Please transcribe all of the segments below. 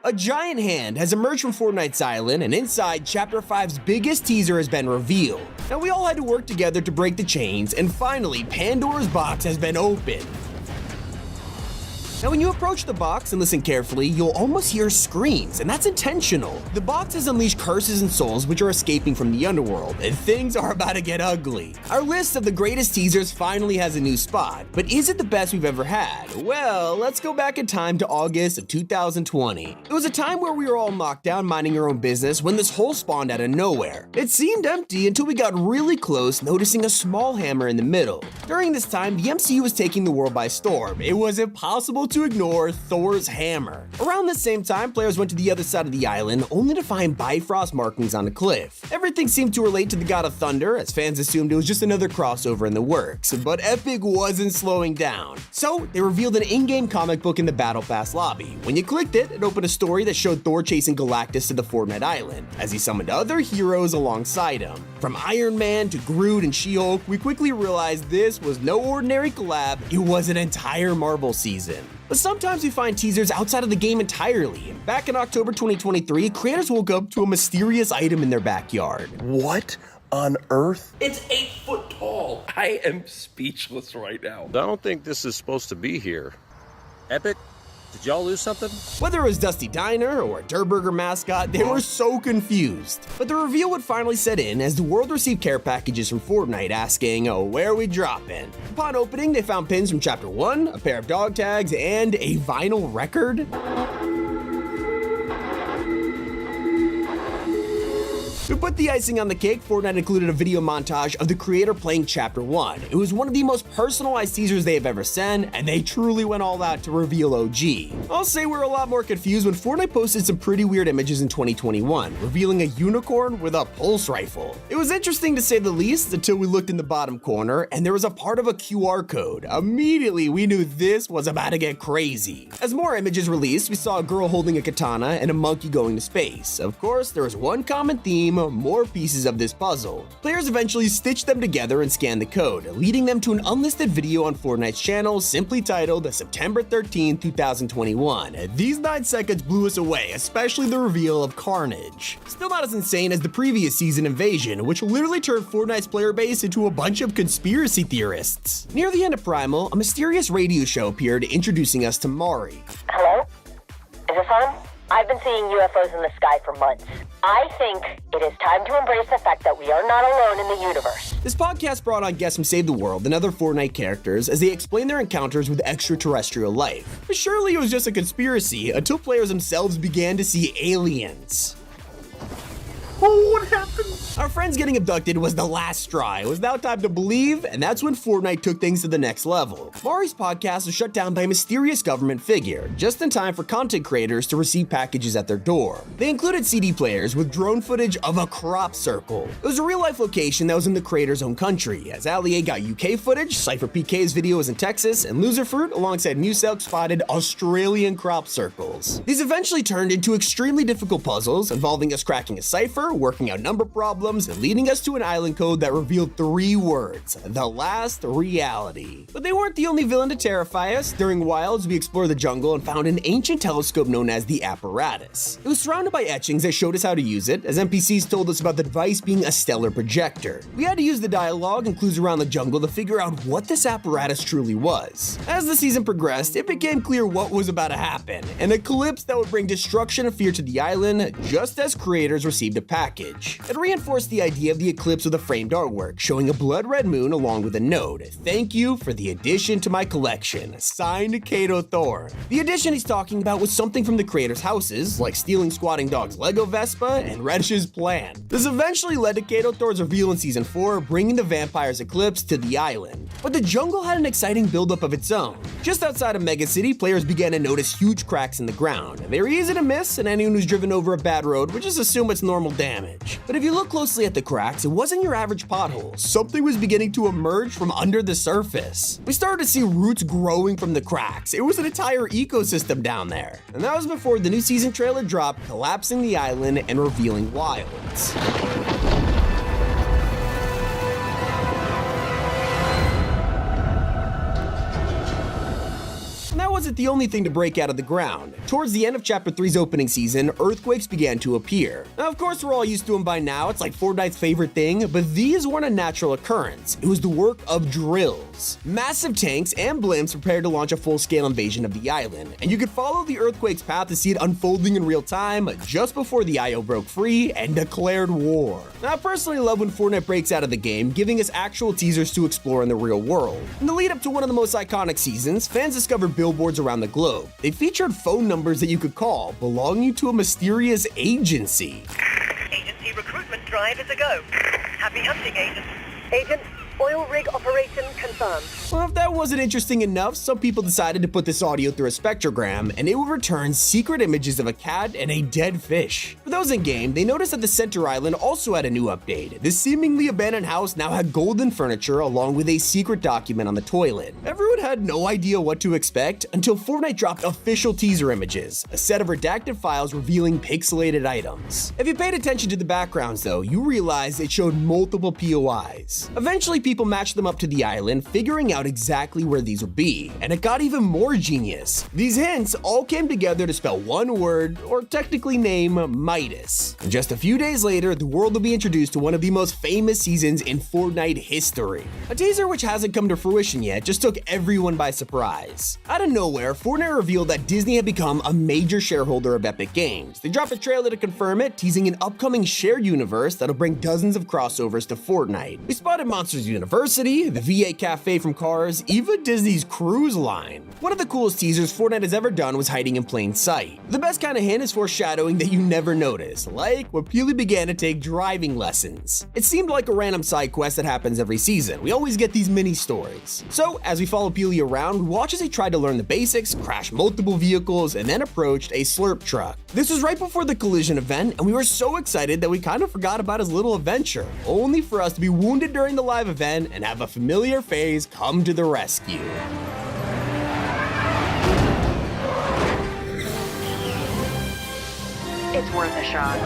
A giant hand has emerged from Fortnite's island, and inside, Chapter 5's biggest teaser has been revealed. Now, we all had to work together to break the chains, and finally, Pandora's box has been opened. Now, when you approach the box and listen carefully, you'll almost hear screams, and that's intentional. The box has unleashed curses and souls which are escaping from the underworld, and things are about to get ugly. Our list of the greatest teasers finally has a new spot, but is it the best we've ever had? Well, let's go back in time to August of 2020. It was a time where we were all knocked down minding our own business when this hole spawned out of nowhere. It seemed empty until we got really close, noticing a small hammer in the middle. During this time, the MCU was taking the world by storm. It was impossible to ignore Thor's hammer. Around the same time, players went to the other side of the island only to find Bifrost markings on a cliff. Everything seemed to relate to the God of Thunder, as fans assumed it was just another crossover in the works, but Epic wasn't slowing down. So they revealed an in-game comic book in the Battle Pass lobby. When you clicked it, it opened a story that showed Thor chasing Galactus to the Fortnite island, as he summoned other heroes alongside him. From Iron Man to Groot and She-Hulk, we quickly realized this was no ordinary collab, it was an entire Marvel season. But sometimes we find teasers outside of the game entirely. Back in October 2023, creators woke up to a mysterious item in their backyard. What on earth? It's 8 foot tall. I am speechless right now. I don't think this is supposed to be here. Epic, did y'all lose something? Whether it was Dusty Diner or a Durburger mascot, they were so confused. But the reveal would finally set in as the world received care packages from Fortnite asking, oh, where are we dropping? Upon opening, they found pins from Chapter 1, a pair of dog tags, and a vinyl record. To put the icing on the cake, Fortnite included a video montage of the creator playing Chapter 1. It was one of the most personalized teasers they have ever sent, and they truly went all out to reveal OG. I'll say we're a lot more confused when Fortnite posted some pretty weird images in 2021, revealing a unicorn with a pulse rifle. It was interesting to say the least until we looked in the bottom corner, and there was a part of a QR code. Immediately, we knew this was about to get crazy. As more images released, we saw a girl holding a katana and a monkey going to space. Of course, there was one common theme: more pieces of this puzzle. Players eventually stitched them together and scanned the code, leading them to an unlisted video on Fortnite's channel simply titled September 13, 2021. These 9 seconds blew us away, especially the reveal of Carnage. Still not as insane as the previous season Invasion, which literally turned Fortnite's player base into a bunch of conspiracy theorists. Near the end of Primal, a mysterious radio show appeared introducing us to Mari. Hello? Is this on? I've been seeing UFOs in the sky for months. I think it is time to embrace the fact that we are not alone in the universe. This podcast brought on guests from Save the World and other Fortnite characters as they explained their encounters with extraterrestrial life. But surely it was just a conspiracy until players themselves began to see aliens. Oh, what happened? Our friends getting abducted was the last straw. It was now time to believe, and that's when Fortnite took things to the next level. Mari's podcast was shut down by a mysterious government figure, just in time for content creators to receive packages at their door. They included CD players with drone footage of a crop circle. It was a real-life location that was in the creator's own country, as Ali A got UK footage, Cypher PK's video was in Texas, and Loserfruit alongside Muselk spotted Australian crop circles. These eventually turned into extremely difficult puzzles, involving us cracking a cipher, working out number problems, and leading us to an island code that revealed 3 words: the last reality. But they weren't the only villain to terrify us. During Wilds, we explored the jungle and found an ancient telescope known as the Apparatus. It was surrounded by etchings that showed us how to use it, as NPCs told us about the device being a stellar projector. We had to use the dialogue and clues around the jungle to figure out what this apparatus truly was. As the season progressed, it became clear what was about to happen: an eclipse that would bring destruction and fear to the island, just as creators received a package. It reinforced the idea of the eclipse with a framed artwork, showing a blood red moon along with a note: "Thank you for the addition to my collection. Signed, Kato Thor." The addition he's talking about was something from the creator's houses, like stealing Squatting Dog's Lego Vespa and Redish's plan. This eventually led to Kato Thor's reveal in Season 4, bringing the vampire's eclipse to the island. But the jungle had an exciting buildup of its own. Just outside of Mega City, players began to notice huge cracks in the ground. They were easy to miss, and anyone who's driven over a bad road would just assume it's normal damage. But if you look closely at the cracks, it wasn't your average pothole. Something was beginning to emerge from under the surface. We started to see roots growing from the cracks. It was an entire ecosystem down there. And that was before the new season trailer dropped, collapsing the island and revealing Wilds. wasn't the only thing to break out of the ground. Towards the end of Chapter 3's opening season, earthquakes began to appear. Now, of course, we're all used to them by now, it's like Fortnite's favorite thing, but these weren't a natural occurrence. It was the work of drills. Massive tanks and blimps prepared to launch a full-scale invasion of the island, and you could follow the earthquake's path to see it unfolding in real time just before the IO broke free and declared war. Now, I personally love when Fortnite breaks out of the game, giving us actual teasers to explore in the real world. In the lead up to one of the most iconic seasons, fans discovered billboards around the globe. They featured phone numbers that you could call, belonging to a mysterious agency. Agency recruitment drive is a go. Happy hunting, agent. Agent, oil rig operation confirmed. Well, if that wasn't interesting enough, some people decided to put this audio through a spectrogram, and it would return secret images of a cat and a dead fish. For those in-game, they noticed that the center island also had a new update. This seemingly abandoned house now had golden furniture along with a secret document on the toilet. Everyone had no idea what to expect until Fortnite dropped official teaser images, a set of redacted files revealing pixelated items. If you paid attention to the backgrounds though, you realized it showed multiple POIs. Eventually, people matched them up to the island, figuring out exactly where these would be, and it got even more genius. These hints all came together to spell one word, or technically name, Midas. And just a few days later, the world will be introduced to one of the most famous seasons in Fortnite history. A teaser which hasn't come to fruition yet just took everyone by surprise. Out of nowhere, Fortnite revealed that Disney had become a major shareholder of Epic Games. They dropped a trailer to confirm it, teasing an upcoming shared universe that'll bring dozens of crossovers to Fortnite. We spotted Monsters University, the VA Cafe from Cars, even Disney's Cruise Line. One of the coolest teasers Fortnite has ever done was hiding in plain sight. The best kind of hint is foreshadowing that you never notice, like when Peely began to take driving lessons. It seemed like a random side quest that happens every season. We always get these mini stories. So, as we follow Peely around, watch as he tried to learn the basics, crashed multiple vehicles, and then approached a slurp truck. This was right before the collision event, and we were so excited that we kind of forgot about his little adventure, only for us to be wounded during the live event and have a familiar phase come to the rescue. It's worth a shot.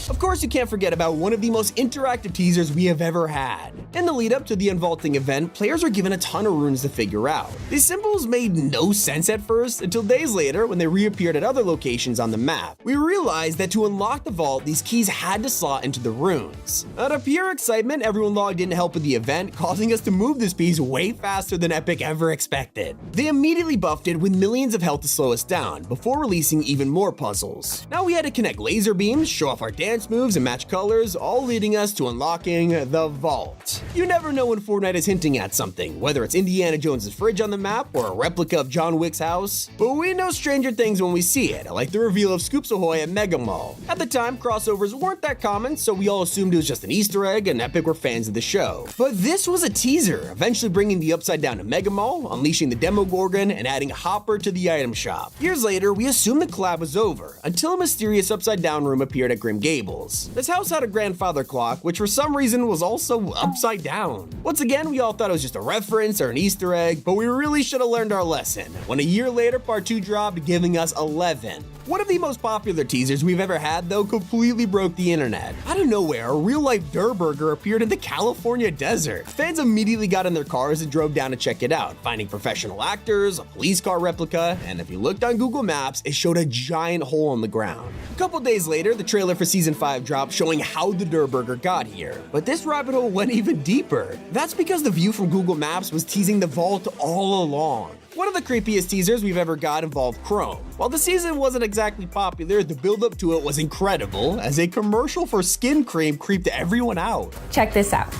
Of course, you can't forget about one of the most interactive teasers we have ever had. In the lead up to the unvaulting event, players were given a ton of runes to figure out. These symbols made no sense at first, until days later when they reappeared at other locations on the map. We realized that to unlock the vault, these keys had to slot into the runes. Out of pure excitement, everyone logged in to help with the event, causing us to move this piece way faster than Epic ever expected. They immediately buffed it with millions of health to slow us down, before releasing even more puzzles. Now we had to connect laser beams, show off our dance moves, and match colors, all leading us to unlocking the vault. You never know when Fortnite is hinting at something, whether it's Indiana Jones's fridge on the map or a replica of John Wick's house. But we know stranger things when we see it, like the reveal of Scoops Ahoy at Mega Mall. At the time, crossovers weren't that common, so we all assumed it was just an Easter egg and Epic were fans of the show. But this was a teaser, eventually bringing the Upside Down to Mega Mall, unleashing the Demogorgon, and adding Hopper to the item shop. Years later, we assumed the collab was over, until a mysterious Upside Down room appeared at Grim Gables. This house had a grandfather clock, which for some reason was also upside down. Once again, we all thought it was just a reference or an Easter egg, but we really should have learned our lesson when a year later Part 2 dropped, giving us 11. One of the most popular teasers we've ever had, though, completely broke the internet. Out of nowhere, a real-life Durr Burger appeared in the California desert. Fans immediately got in their cars and drove down to check it out, finding professional actors, a police car replica, and if you looked on Google Maps, it showed a giant hole in the ground. A couple days later, the trailer for Season 5 dropped, showing how the Durr Burger got here. But this rabbit hole went even deeper. That's because the view from Google Maps was teasing the vault all along. One of the creepiest teasers we've ever got involved Chrome. While the season wasn't exactly popular, the build-up to it was incredible, as a commercial for skin cream creeped everyone out. Check this out.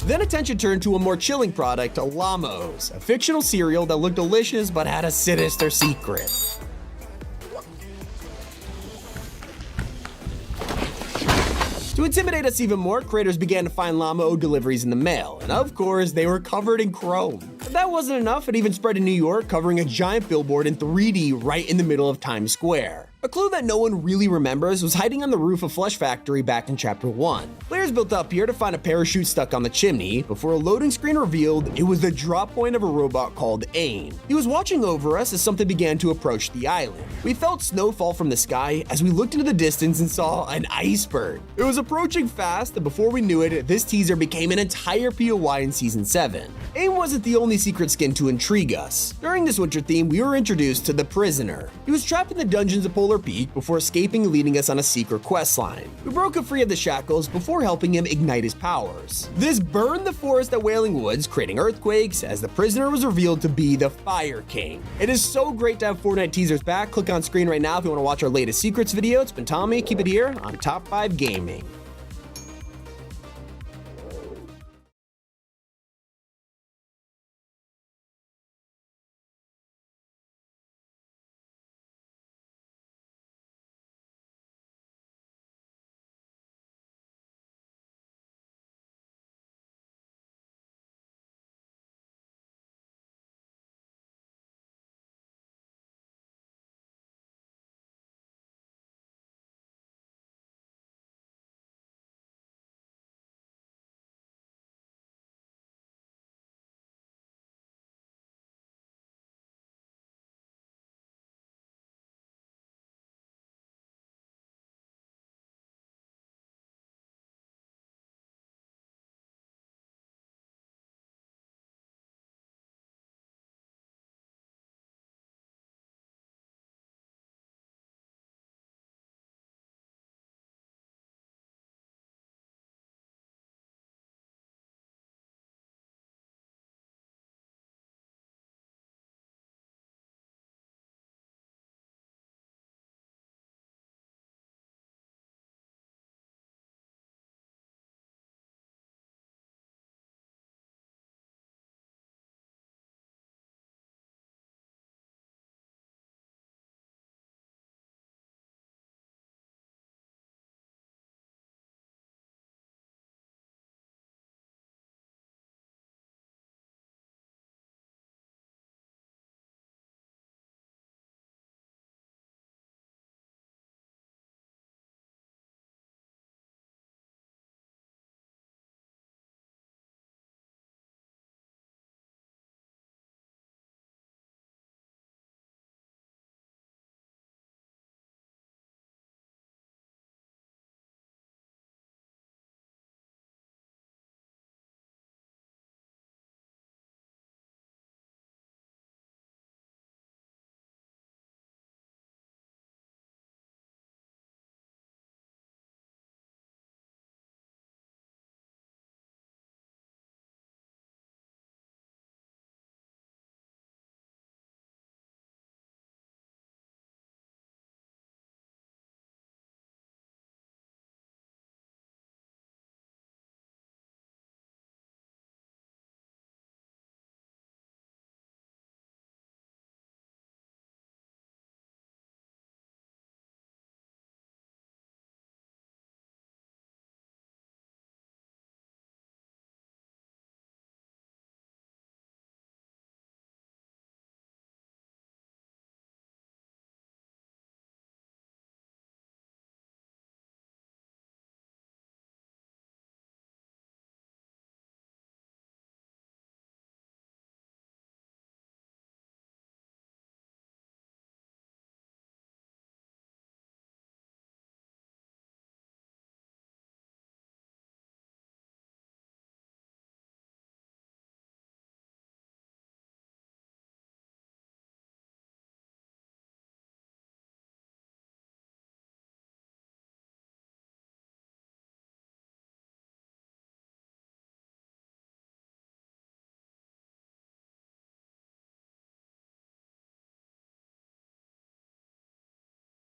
Then attention turned to a more chilling product, Lamos, a fictional cereal that looked delicious but had a sinister secret. To intimidate us even more, creators began to find Llama deliveries in the mail, and of course, they were covered in chrome. If that wasn't enough, it even spread to New York, covering a giant billboard in 3D right in the middle of Times Square. A clue that no one really remembers was hiding on the roof of Flesh Factory back in Chapter 1. Players built up here to find a parachute stuck on the chimney before a loading screen revealed it was the drop point of a robot called AIM. He was watching over us as something began to approach the island. We felt snow fall from the sky as we looked into the distance and saw an iceberg. It was approaching fast, and before we knew it, this teaser became an entire POI in Season 7. AIM wasn't the only secret skin to intrigue us. During this winter theme, we were introduced to the Prisoner. He was trapped in the dungeons of Polar Peak before escaping and leading us on a secret questline. We broke him free of the shackles before helping him ignite his powers. This burned the forest at Wailing Woods, creating earthquakes, as the Prisoner was revealed to be the Fire King. It is so great to have Fortnite teasers back. Click on screen right now if you want to watch our latest secrets video. It's been Tommy. Keep it here on Top 5 Gaming.